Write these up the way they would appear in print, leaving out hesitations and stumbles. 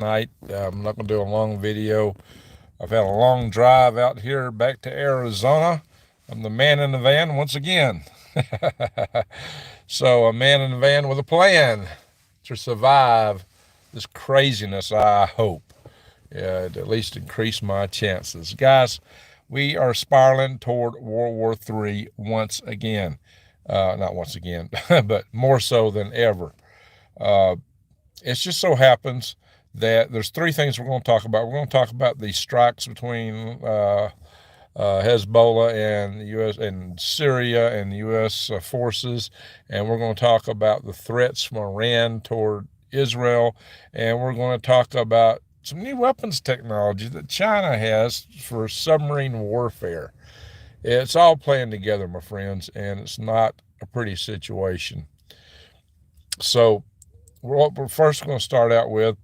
night. I'm not going to do a long video. I've had a long drive out here back to Arizona. I'm the man in the van once again. So, a man in the van with a plan to survive this craziness, I hope. At least increase my chances. Guys, we are spiraling toward World War III once again. Not once again, but more so than ever. Uh, it just so happens that there's three things we're going to talk about. We're going to talk about the strikes between Hezbollah and the U.S. and Syria and the U.S. Forces, and we're going to talk about the threats from Iran toward Israel, and we're going to talk about some new weapons technology that China has for submarine warfare. It's all playing together, my friends, and it's not a pretty situation. So, what we're first going to start out with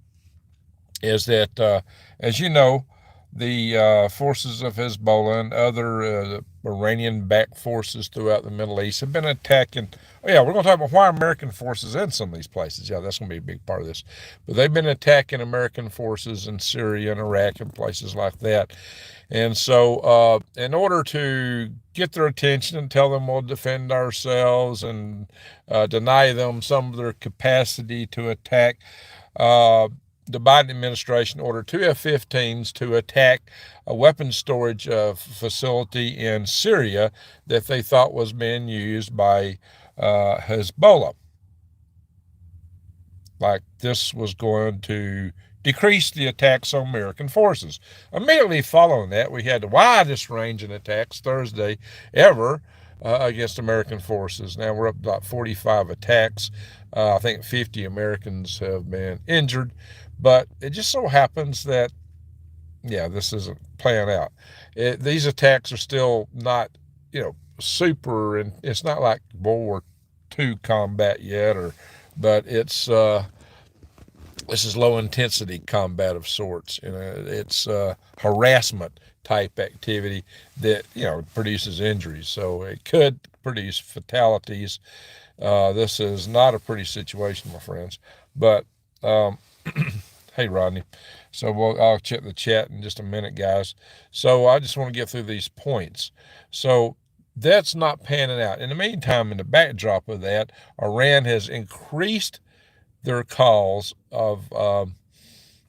is that, as you know, the forces of Hezbollah and other Iranian-backed forces throughout the Middle East have been attacking. Oh yeah, we're going to talk about why American forces in some of these places. Yeah, that's going to be a big part of this. But they've been attacking American forces in Syria and Iraq and places like that. And so, in order to get their attention and tell them we'll defend ourselves and deny them some of their capacity to attack, uh, the Biden administration ordered two F-15s to attack a weapons storage facility in Syria that they thought was being used by Hezbollah. Like this was going to decrease the attacks on American forces. Immediately following that, we had the widest range in attacks Thursday ever against American forces. Now we're up to about 45 attacks. I think 50 Americans have been injured. But it just so happens that, yeah, this isn't playing out. These attacks are still not, super, and it's not like World War II combat yet, but this is low intensity combat of sorts. It's harassment type activity that produces injuries. So it could produce fatalities. This is not a pretty situation, my friends. But hey, Rodney. So I'll check the chat in just a minute, guys. So I just want to get through these points. So that's not panning out. In the meantime, in the backdrop of that, Iran has increased their calls of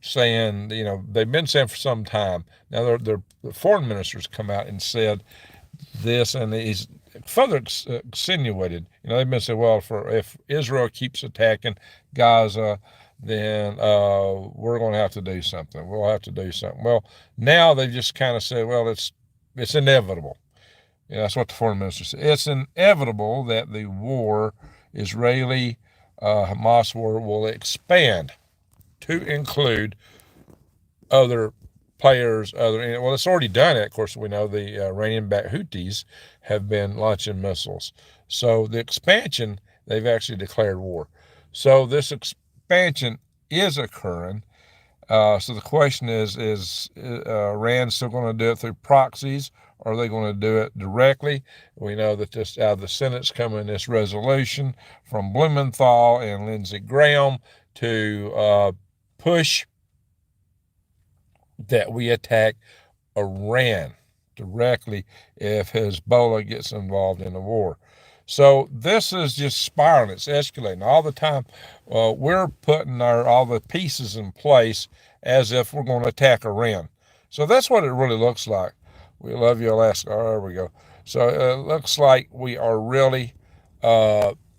saying, they've been saying for some time. Now, their foreign ministers come out and said this, and he's further insinuated. They've been saying, well, if Israel keeps attacking Gaza, then we're going to have to do something. We'll have to do something. Well, now they've just kind of said, well, it's inevitable. That's what the foreign minister said. It's inevitable that the war, Israeli Hamas war, will expand to include other players. Well, it's already done it. Of course, we know the Iranian-backed Houthis have been launching missiles. So the expansion, they've actually declared war. So this expansion is occurring. So the question is Iran still going to do it through proxies, or are they going to do it directly? We know that this out of the Senate's coming this resolution from Blumenthal and Lindsey Graham to push that we attack Iran directly if Hezbollah gets involved in the war. So this is just spiraling. It's escalating all the time. We're putting all the pieces in place as if we're going to attack Iran. So that's what it really looks like. We love you, Alaska. Oh, there we go. So it looks like we are really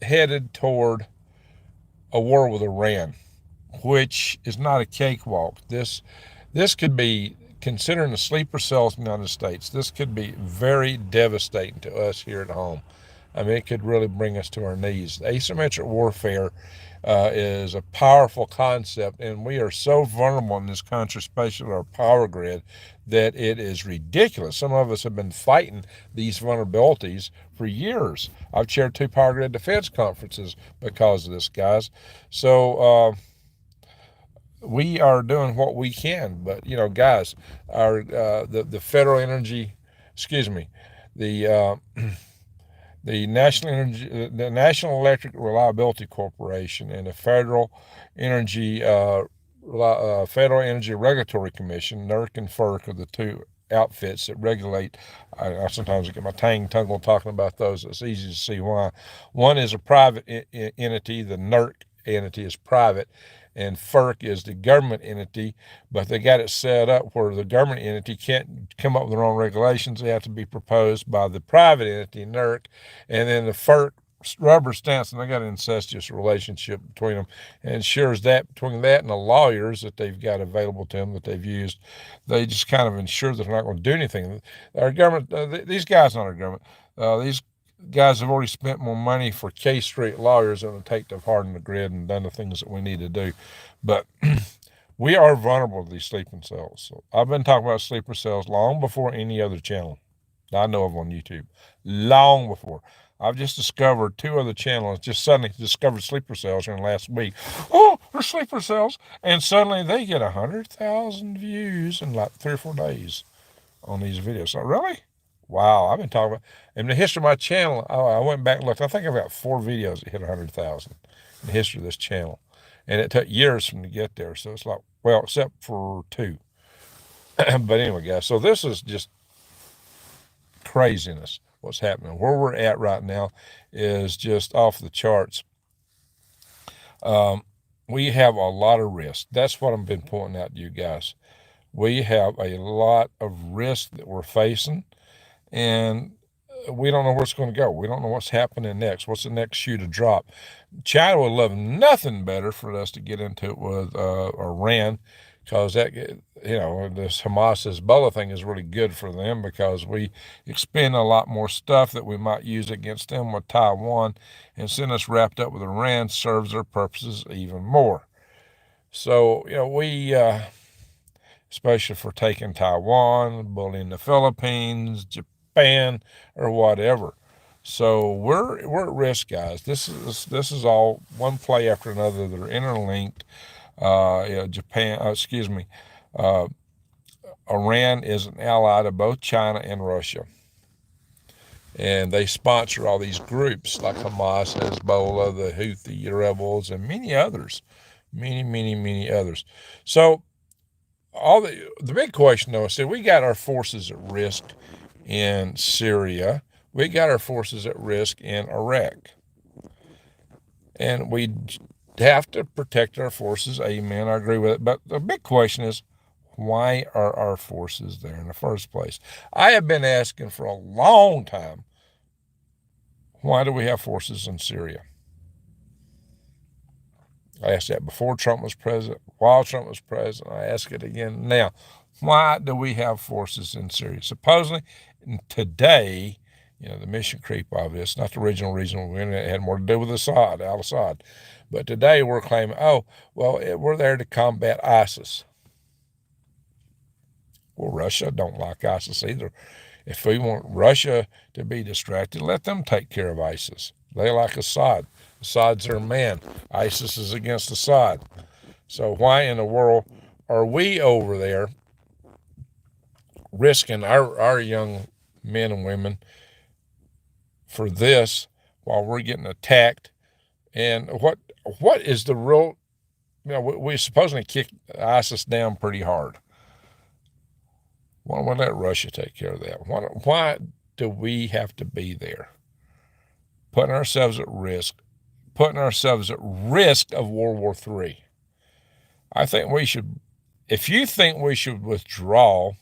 headed toward a war with Iran, which is not a cakewalk. This could be, considering the sleeper cells in the United States, this could be very devastating to us here at home. I mean, it could really bring us to our knees. Asymmetric warfare is a powerful concept, and we are so vulnerable in this country, especially our power grid, that it is ridiculous. Some of us have been fighting these vulnerabilities for years. I've chaired 2 power grid defense conferences because of this, guys. So we are doing what we can, but guys, our the federal energy, excuse me, the the National Electric Reliability Corporation and the Federal Energy Federal Energy Regulatory Commission, NERC and FERC are the two outfits that regulate. I sometimes get my tongue talking about those. It's easy to see why. One is a private entity. The NERC entity is private, and FERC is the government entity, but they got it set up where the government entity can't come up with their own regulations. They have to be proposed by the private entity, NERC, and then the FERC rubber stamps, and they got an incestuous relationship between them, and ensures that between that and the lawyers that they've got available to them that they've used, they just kind of ensure that they're not going to do anything. Our government, these guys, not our government, these guys have already spent more money for K Street lawyers than it take to harden the grid and done the things that we need to do. But we are vulnerable to these sleeping cells. So I've been talking about sleeper cells long before any other channel I know of on YouTube. Long before. I've just discovered two other channels, just suddenly discovered sleeper cells in the last week. Oh, they're sleeper cells. And suddenly they get 100,000 views in like 3 or 4 days on these videos. So really? Wow, I've been talking about, in the history of my channel, I went back and looked. I think I've got 4 videos that hit 100,000 in the history of this channel. And it took years for me to get there. So it's like, well, except for 2. But anyway, guys, so this is just craziness what's happening. Where we're at right now is just off the charts. We have a lot of risk. That's what I've been pointing out to you guys. We have a lot of risk that we're facing, and we don't know where it's going to go. We don't know what's happening next. What's the next shoe to drop? China would love nothing better for us to get into it with Iran, because that, this Hamas Hezbollah thing is really good for them, because we expend a lot more stuff that we might use against them with Taiwan, and seeing us wrapped up with Iran serves their purposes even more. So, we, especially for taking Taiwan, bullying the Philippines, Japan, or whatever. So we're at risk, guys. This is all one play after another that are interlinked. Iran is an ally to both China and Russia, and they sponsor all these groups like Hamas, Hezbollah, the Houthi rebels, and many others, many others. So the big question, though, is we got our forces at risk in Syria. We got our forces at risk in Iraq. And we have to protect our forces. Amen. I agree with it. But the big question is, why are our forces there in the first place? I have been asking for a long time, why do we have forces in Syria? I asked that before Trump was president, while Trump was president. I ask it again now. Why do we have forces in Syria? Supposedly, today, the mission creep of this, not the original reason it had more to do with al-Assad. But today we're claiming, we're there to combat ISIS. Well, Russia don't like ISIS either. If we want Russia to be distracted, let them take care of ISIS. They like Assad. Assad's their man. ISIS is against Assad. So why in the world are we over there risking our young men and women for this while we're getting attacked? And what is the real, we supposedly kicked ISIS down pretty hard. Why don't we let Russia take care of that? Why do we have to be there? Putting ourselves at risk of World War III. I think we should, if you think we should withdraw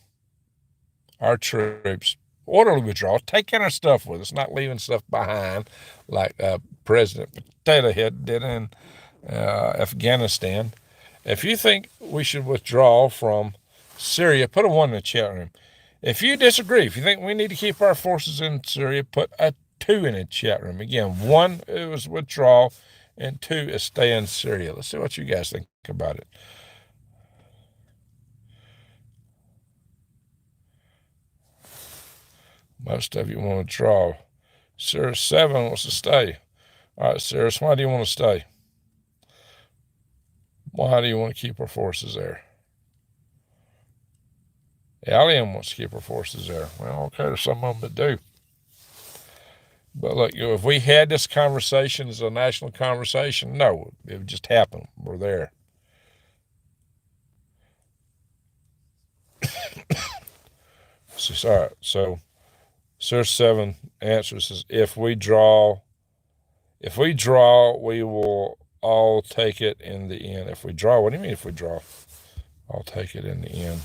our troops, orderly withdrawal, taking our stuff with us, not leaving stuff behind like President Potato Head did in Afghanistan. If you think we should withdraw from Syria, put a 1 in the chat room. If you disagree, if you think we need to keep our forces in Syria, put a 2 in the chat room. Again, 1 is withdrawal, and 2 is stay in Syria. Let's see what you guys think about it. Most of you want to withdraw. Sarah 7 wants to stay. All right, Sarah, why do you want to stay? Why do you want to keep our forces there? Alien wants to keep our forces there. Well, okay, there's some of them that do. But look, if we had this conversation as a national conversation, no, it would just happen. We're there. see. All right. So Series 7 answer says, if we draw, we will all take it in the end. If we draw, what do you mean if we draw? I'll take it in the end.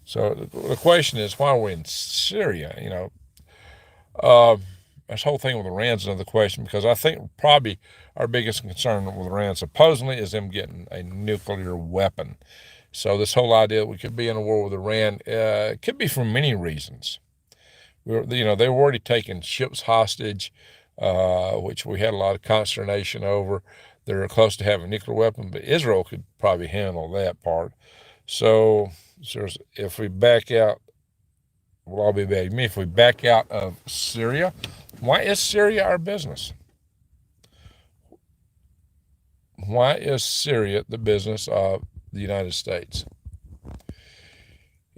So the question is, why are we in Syria? This whole thing with Iran's another question, because I think probably our biggest concern with Iran supposedly is them getting a nuclear weapon. So this whole idea that we could be in a war with Iran could be for many reasons. They were already taking ships hostage, which we had a lot of consternation over. They're close to having a nuclear weapon, but Israel could probably handle that part. So if we back out, we'll all be begging me. If we back out of Syria, why is Syria our business? Why is Syria the business of the United States?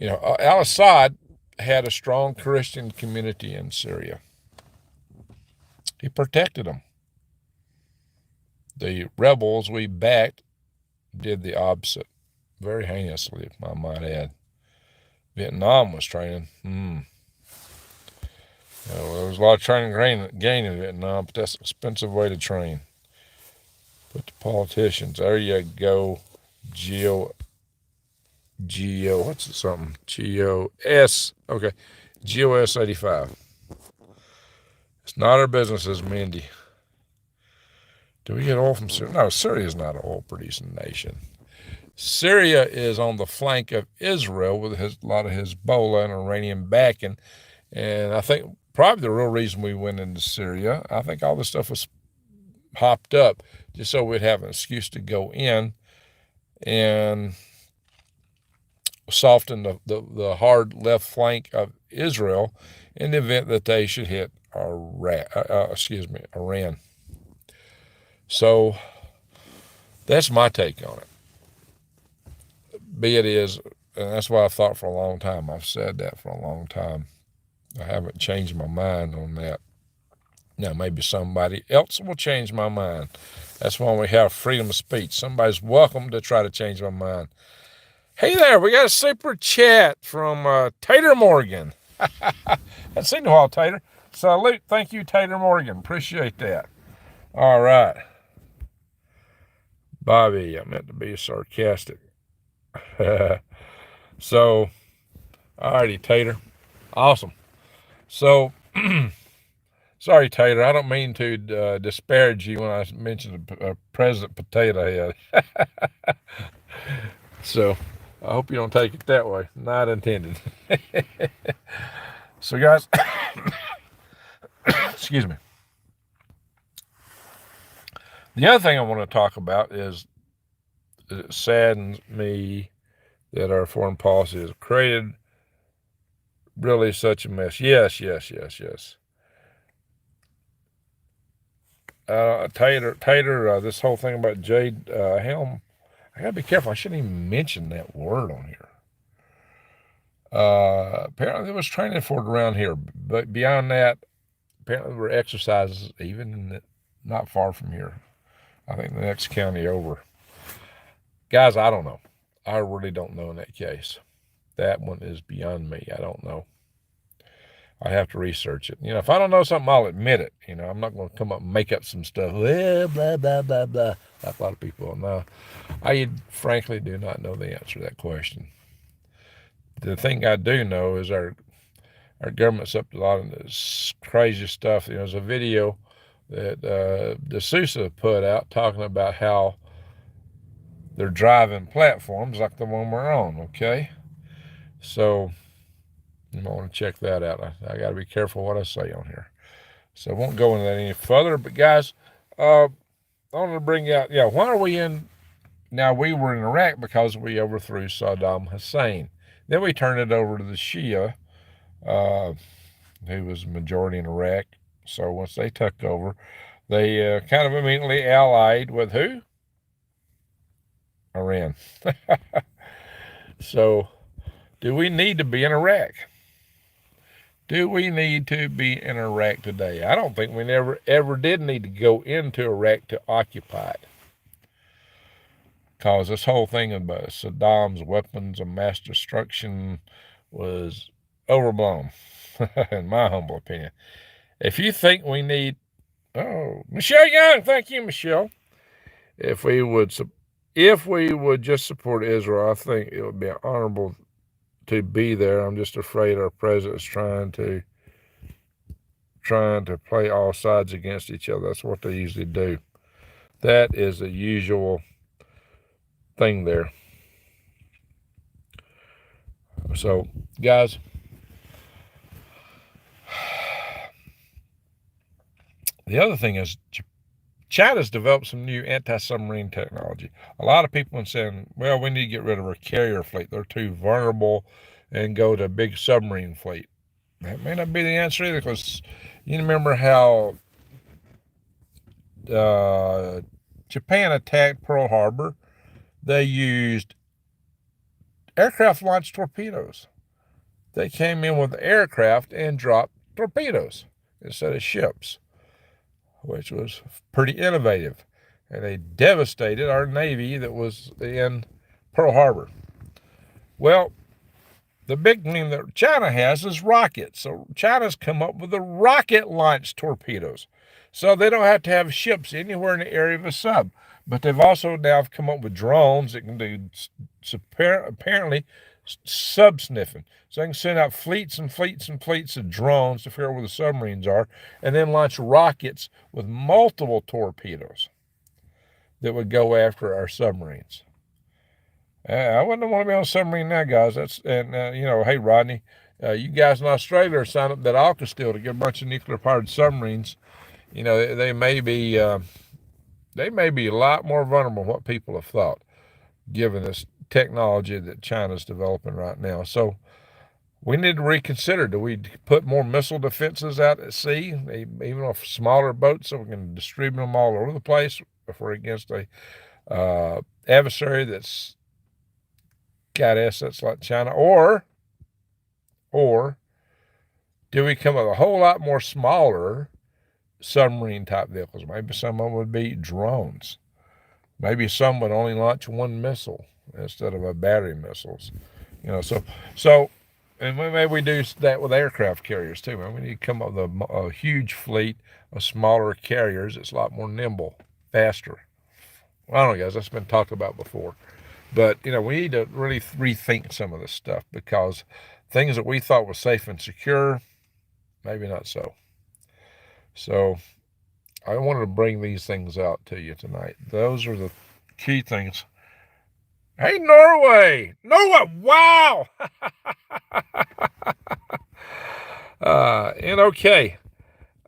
Al-Assad had a strong Christian community in Syria. He protected them. The rebels we backed did the opposite, very heinously, I might add. Vietnam was training. There was a lot of training gain in Vietnam, but that's an expensive way to train. Put the politicians. There you go. What's it something? GOS. Okay. GOS 85. It's not our business, as Mindy. Do we get oil from Syria? No, Syria is not an oil-producing nation. Syria is on the flank of Israel with a lot of Hezbollah and Iranian backing. And I think probably the real reason we went into Syria, I think all this stuff was hopped up just so we'd have an excuse to go in and soften the hard left flank of Israel in the event that they should hit Iran. So that's my take on it. Be it is, and that's what I've thought for a long time. I've said that for a long time. I haven't changed my mind on that. Now, maybe somebody else will change my mind. That's why we have freedom of speech. Somebody's welcome to try to change my mind. Hey there, we got a super chat from Tater Morgan. Haven't seen you in a while, Tater. Salute. Thank you, Tater Morgan. Appreciate that. All right. Bobby, I meant to be sarcastic. So, alrighty, Tater. Awesome. So, sorry, Tater. I don't mean to disparage you when I mentioned President Potato Head. So, I hope you don't take it that way. Not intended. So, guys, excuse me. The other thing I want to talk about is it saddens me that our foreign policy has created really such a mess. Yes. Tater, this whole thing about Jade Helm, I gotta be careful. I shouldn't even mention that word on here. Apparently there was training for it around here, but beyond that, apparently there were exercises even not far from here. I think the next county over. Guys, I don't know. I really don't know in that case. That one is beyond me. I don't know. I have to research it. If I don't know something, I'll admit it. I'm not going to come up and make up some stuff. Well, blah, blah, blah, blah. Like a lot of people know. I frankly do not know the answer to that question. The thing I do know is our government's up to a lot of this crazy stuff. There's a video that D'Souza put out talking about how they're driving platforms like the one we're on, okay? So you might want to check that out. I got to be careful what I say on here. So I won't go into that any further. But guys, I wanted to bring out, why are we in? Now, we were in Iraq because we overthrew Saddam Hussein. Then we turned it over to the Shia, who was the majority in Iraq. So once they took over, they kind of immediately allied with who? Iran. So, do we need to be in Iraq? Do we need to be in Iraq today? I don't think we ever did need to go into Iraq to occupy it. because this whole thing about Saddam's weapons of mass destruction was overblown, in my humble opinion. If you think we need, oh, Michelle Young, thank you, Michelle. If we would just support Israel, I think it would be honorable to be there. I'm just afraid our president's trying to play all sides against each other. That's what they usually do. That is the usual thing there. So, guys, the other thing is China's developed some new anti-submarine technology. A lot of people are saying, well, we need to get rid of our carrier fleet. They're too vulnerable, and go to a big submarine fleet. That may not be the answer either, because you remember how Japan attacked Pearl Harbor. They used aircraft-launched torpedoes. They came in with aircraft and dropped torpedoes instead of ships, which was pretty innovative. And they devastated our Navy that was in Pearl Harbor. Well, the big thing that China has is rockets. So China's come up with the rocket-launched torpedoes. So they don't have to have ships anywhere in the area of a sub. But they've also now come up with drones that can do, apparently, sub-sniffing. So they can send out fleets and fleets and fleets of drones to figure out where the submarines are, and then launch rockets with multiple torpedoes that would go after our submarines. I wouldn't want to be on a submarine now, guys. Hey, Rodney, you guys in Australia are signing up that AUKUS still to get a bunch of nuclear-powered submarines. They may be a lot more vulnerable than what people have thought, given this technology that China's developing right now. So we need to reconsider. Do we put more missile defenses out at sea, even off smaller boats, so we can distribute them all over the place if we're against a adversary that's got assets like China? Or do we come up with a whole lot more smaller submarine type vehicles? Maybe some of them would be drones. Maybe some would only launch one missile instead of a battery missiles. And maybe we do that with aircraft carriers too. We need to come up with a huge fleet of smaller carriers that's a lot more nimble, faster. I don't know, guys, that's been talked about before. But, we need to really rethink some of this stuff, because things that we thought were safe and secure, maybe not so. So I wanted to bring these things out to you tonight. Those are the key things. Hey, Norway! Wow! NOK.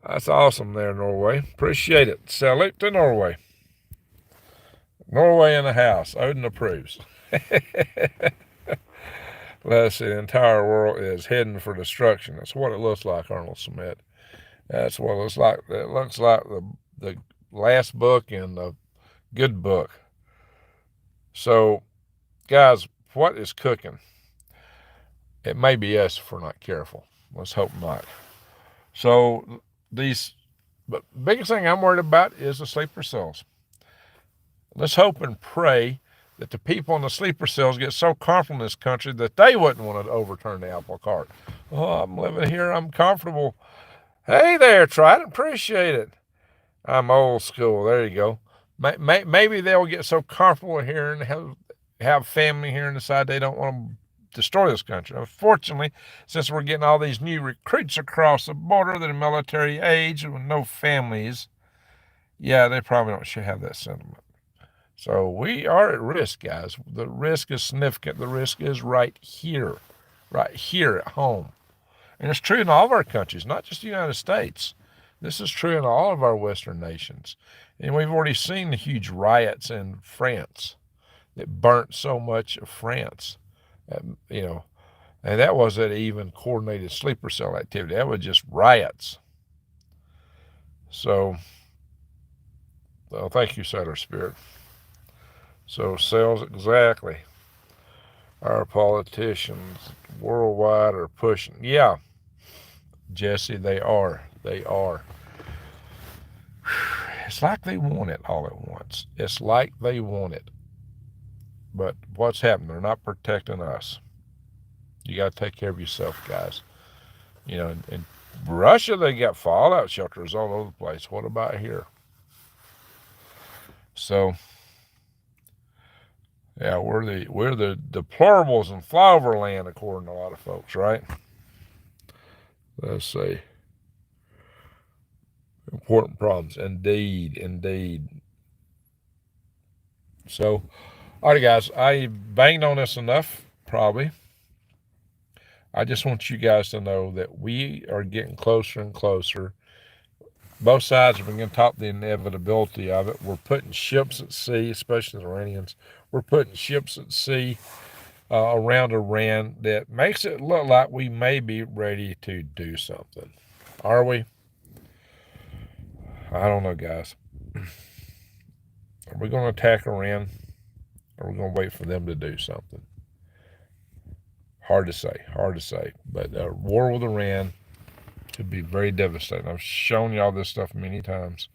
That's awesome there, Norway. Appreciate it. Salute to Norway. Norway in the house. Odin approves. Let's see, the entire world is heading for destruction. That's what it looks like, Arnold Smith. That's what it looks like. It looks like the last book in the good book. So, guys, what is cooking? It may be us if we're not careful. Let's hope not. So, but the biggest thing I'm worried about is the sleeper cells. Let's hope and pray that the people in the sleeper cells get so comfortable in this country that they wouldn't want to overturn the apple cart. Oh, I'm living here. I'm comfortable. Hey there, Trident. Appreciate it. I'm old school. There you go. Maybe they'll get so comfortable here and have family here and decide they don't want to destroy this country. Unfortunately, since we're getting all these new recruits across the border that are military age with no families, yeah, they probably don't have that sentiment. So we are at risk, guys. The risk is significant. The risk is right here at home. And it's true in all of our countries, not just the United States. This is true in all of our Western nations. And we've already seen the huge riots in France that burnt so much of France. And that wasn't even coordinated sleeper cell activity. That was just riots. So, well, thank you, Sailor Spirit. So cells, exactly. Our politicians worldwide are pushing. Yeah, Jesse, they are. It's like they want it all at once. It's like they want it But what's happened? They're not protecting us. You got to take care of yourself, guys. You know, in Russia, they got fallout shelters all over the place. What about here? So, yeah, we're the deplorables in flyover land, according to a lot of folks, right? Let's see. Important problems, indeed, indeed. So, all right, guys, I banged on this enough, probably. I just want you guys to know that we are getting closer and closer. Both sides are going to talk the inevitability of it. We're putting ships at sea, especially the Iranians. We're putting ships at sea around Iran that makes it look like we may be ready to do something. Are we? I don't know, guys. Are we going to attack Iran? Or are we going to wait for them to do something? Hard to say. Hard to say. But war with Iran could be very devastating. I've shown y'all this stuff many times.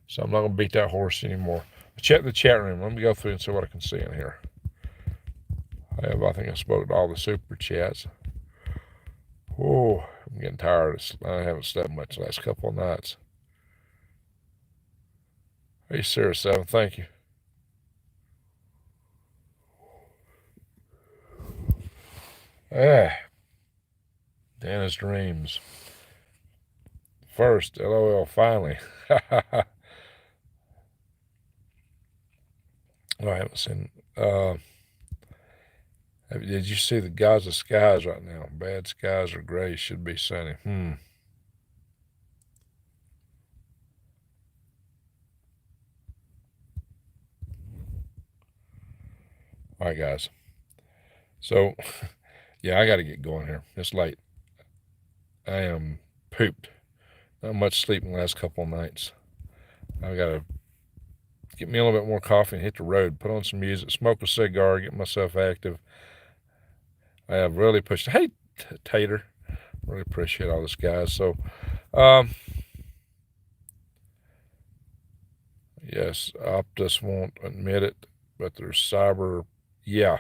So I'm not going to beat that horse anymore. Check the chat room. Let me go through and see what I can see in here. I think I spoke to all the super chats. Oh, I'm getting tired. I haven't slept much the last couple of nights. Hey, Sarah 7, thank you. Dana's dreams. First, LOL, finally. I haven't seen. Did you see the Gaza skies right now? Bad skies or gray, should be sunny. All right, guys. So, yeah, I got to get going here. It's late. I am pooped. Not much sleep in the last couple of nights. I got to get me a little bit more coffee and hit the road, put on some music, smoke a cigar, get myself active. I have really pushed. Hey, Tater. Really appreciate all this, guys. So, yes, Optus won't admit it, but there's cyber. Yeah.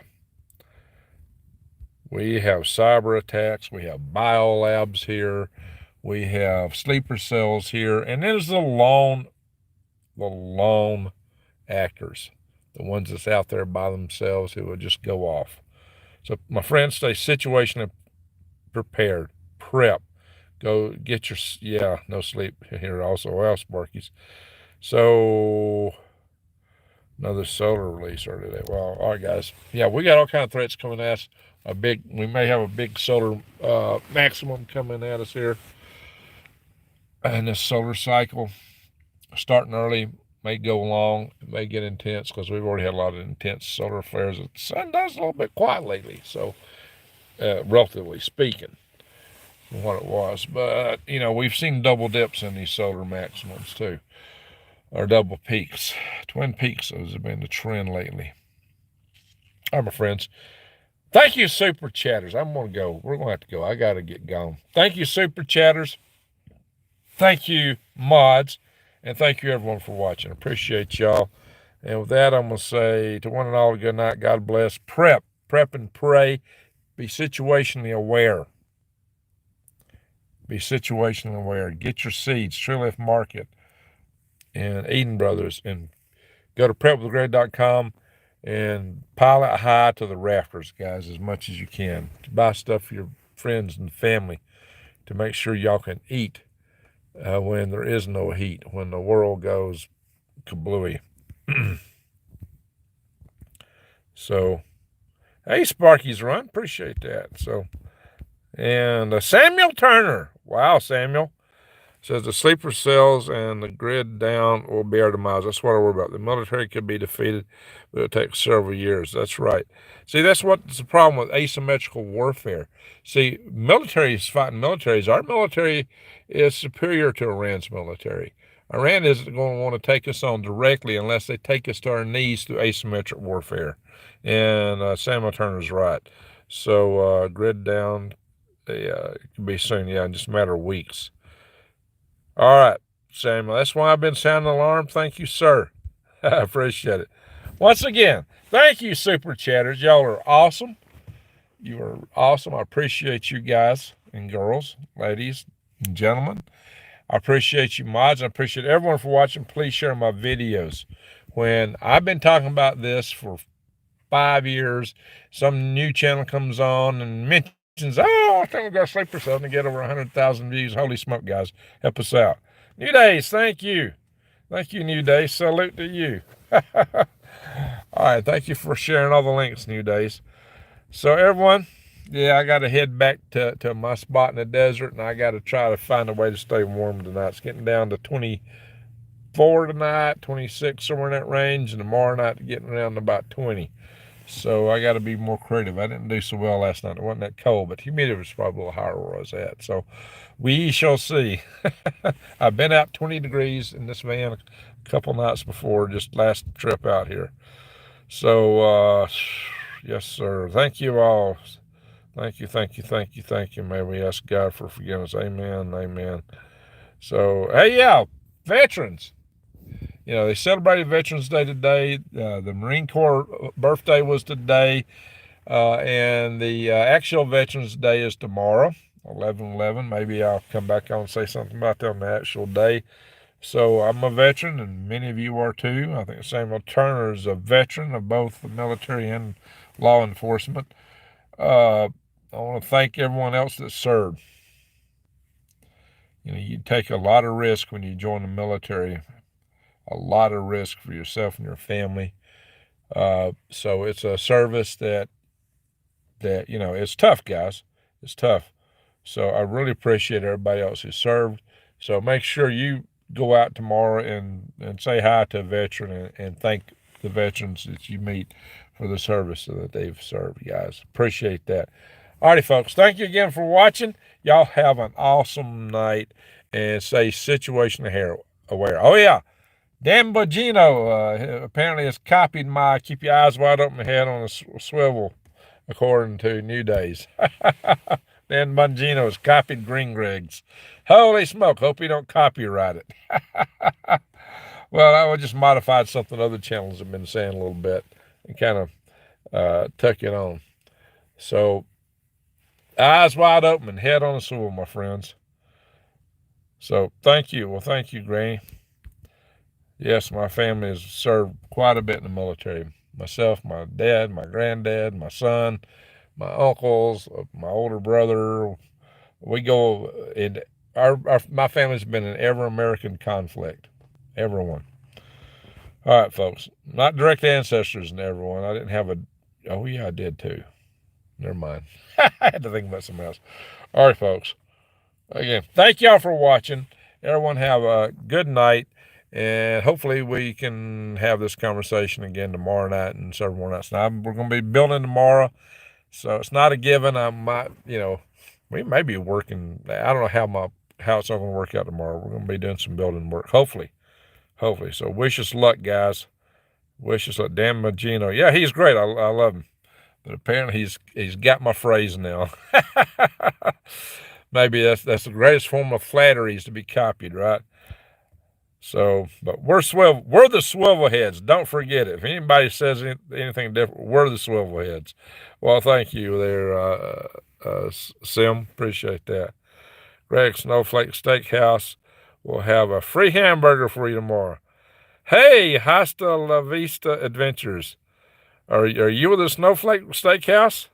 We have cyber attacks. We have biolabs here. We have sleeper cells here. And there's the lone actors, the ones that's out there by themselves who will just go off. So, my friends, stay situationally prepared. Prep. Go get your, no sleep here also. Well, Sparkies. So, another solar release earlier today. Well, all right, guys. Yeah, we got all kind of threats coming at us. We may have a big solar maximum coming at us here. And this solar cycle, starting early, may go long. It may get intense because we've already had a lot of intense solar flares. The sun does a little bit quiet lately, so relatively speaking, from what it was. But, we've seen double dips in these solar maximums too, or double peaks. Twin peaks, those have been the trend lately. All right, my friends. Thank you, super chatters. I'm going to go. We're going to have to go. I got to get gone. Thank you, super chatters. Thank you, mods. And thank you, everyone, for watching. Appreciate y'all. And with that, I'm going to say to one and all, good night. God bless. Prep and pray. Be situationally aware. Be situationally aware. Get your seeds. Tree Leaf Market and Eden Brothers. And go to prepwithgreg.com and pile it high to the rafters, guys, as much as you can. Buy stuff for your friends and family to make sure y'all can eat when there is no heat, when the world goes kablooey. So, hey, Sparky's Run, appreciate that. So, and Samuel Turner, wow, Samuel, says the sleeper cells and the grid down will be our demise. That's what I worry about. The military could be defeated, but it'll take several years. That's right. See, that's what's the problem with asymmetrical warfare. See, military is fighting militaries. Our military is superior to Iran's military. Iran isn't going to want to take us on directly unless they take us to our knees through asymmetric warfare. And Samuel Turner's right. So grid down, it could be soon, in just a matter of weeks. All right, Samuel, that's why I've been sounding the alarm. Thank you, sir. I appreciate it. Once again, Thank you, Super Chatters. Y'all are awesome. You are awesome. I appreciate you guys and girls, ladies and gentlemen. I appreciate you mods. I appreciate everyone for watching. Please share my videos. When I've been talking about this for 5 years, some new channel comes on and mentions, oh, I think we got Sleeper 7 to get over 100,000 views. Holy smoke, guys. Help us out. New Days, thank you. Thank you, New Days. Salute to you. All right, thank you for sharing all the links, New Days. So, everyone, yeah, I got to head back to my spot in the desert, and I got to try to find a way to stay warm tonight. It's getting down to 24 tonight, 26, somewhere in that range, and tomorrow night getting around to about 20. So I got to be more creative. I didn't do so well last night. It wasn't that cold, but humidity was probably a little higher where I was at. So we shall see. I've been out 20 degrees in this van a couple nights before, just last trip out here. So, yes, sir. Thank you all. Thank you, thank you, thank you, thank you. May we ask God for forgiveness. Amen, amen. So, hey, yeah, veterans. You know, they celebrated Veterans Day today. The Marine Corps birthday was today. And the actual Veterans Day is tomorrow, 11/11. Maybe I'll come back on and say something about that on the actual day. So I'm a veteran, and many of you are too. I think Samuel Turner is a veteran of both the military and law enforcement. I want to thank everyone else that served. You know, you take a lot of risk when you join the military, a lot of risk for yourself and your family. So it's a service that you know, it's tough, guys. It's tough. So I really appreciate everybody else who served. So make sure you go out tomorrow and say hi to a veteran and thank the veterans that you meet for the service that they've served, guys. Appreciate that. Alrighty, folks. Thank you again for watching. Y'all have an awesome night and stay situation aware. Oh, yeah. Dan Bogino apparently has copied my keep your eyes wide open head on a swivel, according to New Days. Dan Bongino's copied Green Greg's. Holy smoke, hope you don't copyright it. Well, I would just modified something other channels have been saying a little bit and kind of tuck it on. So, eyes wide open and head on a swivel, my friends. So, thank you. Well, thank you, Granny. Yes, my family has served quite a bit in the military. Myself, my dad, my granddad, my son, my uncles, my older brother. We go in my family's been in every American conflict. Everyone. All right, folks. Not direct ancestors in everyone. I didn't have a oh yeah, I did too. Never mind. I had to think about something else. All right, folks. Again, thank y'all for watching. Everyone have a good night. And hopefully we can have this conversation again tomorrow night and several more nights. Now, we're going to be building tomorrow. So it's not a given. I might, you know, we may be working. I don't know how it's all going to work out tomorrow. We're going to be doing some building work, hopefully. So wish us luck, guys. Wish us luck. Dan Magino. Yeah, he's great. I love him. But apparently he's got my phrase now. Maybe that's the greatest form of flattery is to be copied, right? So, but we're the swivel heads. Don't forget it. If anybody says anything different, we're the swivel heads. Well, thank you there, Sim. Appreciate that. Greg Snowflake Steakhouse will have a free hamburger for you tomorrow. Hey, Hasta La Vista Adventures. Are you with the Snowflake Steakhouse?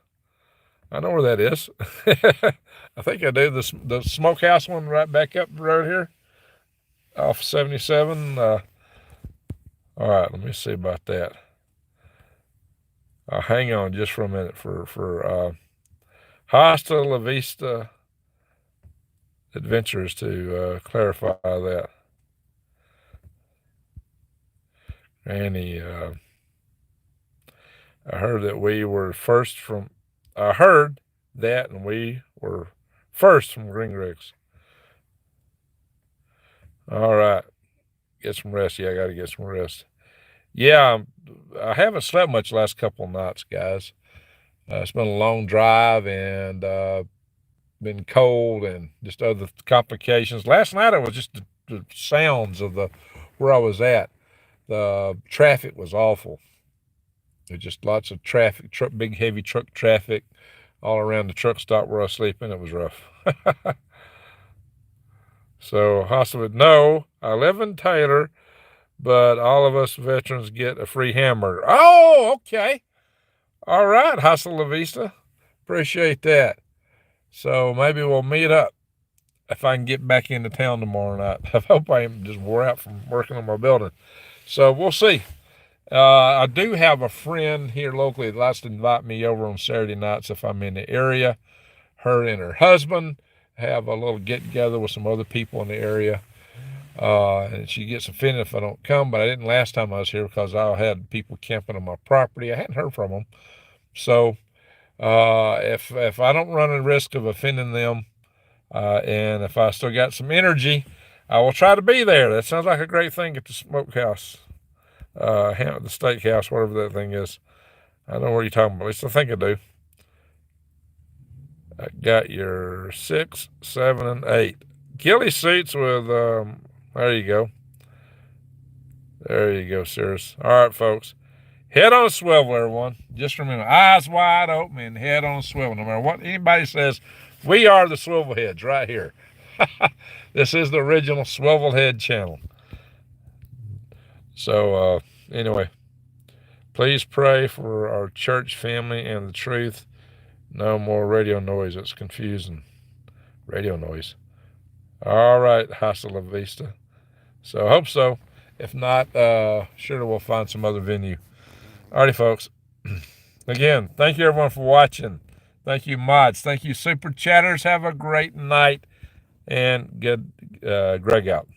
I know where that is. I think I do. The smokehouse one right back up the road here. Off 77. All right, let me see about that. Hang on just for a minute for Hasta La Vista Adventures to clarify that. Annie, I heard that we were first from. I heard that, and we were first from Green Greg's. All right. Get some rest. Yeah, I got to get some rest. Yeah, I haven't slept much the last couple of nights, guys. It's been a long drive and been cold and just other complications. Last night it was just the sounds of where I was at. The traffic was awful. There's just lots of traffic, big heavy truck traffic all around the truck stop where I was sleeping. It was rough. So Hassel would, no, I live in Taylor, but all of us veterans get a free hamburger. Oh, okay. All right, Hasta La Vista. Appreciate that. So maybe we'll meet up if I can get back into town tomorrow night. I hope I am just wore out from working on my building. So we'll see. I do have a friend here locally that likes to invite me over on Saturday nights if I'm in the area. Her and her husband have a little get together with some other people in the area. And she gets offended if I don't come, but I didn't last time I was here because I had people camping on my property. I hadn't heard from them. So if I don't run the risk of offending them, and if I still got some energy, I will try to be there. That sounds like a great thing at the smokehouse, the steakhouse, whatever that thing is. I know what you're talking about. At least I think I do. I got your 6, 7, and 8. Ghillie seats with, there you go. There you go, sirs. All right, folks. Head on a swivel, everyone. Just remember, eyes wide open and head on a swivel. No matter what anybody says, we are the swivel heads right here. This is the original swivel head channel. So, anyway, please pray for our church family and the truth. No more radio noise. It's confusing. Radio noise. All right, hasta la vista. So, I hope so. If not, sure we'll find some other venue. Alrighty, folks. Again, thank you everyone for watching. Thank you, mods. Thank you, super chatters. Have a great night. And get Greg out.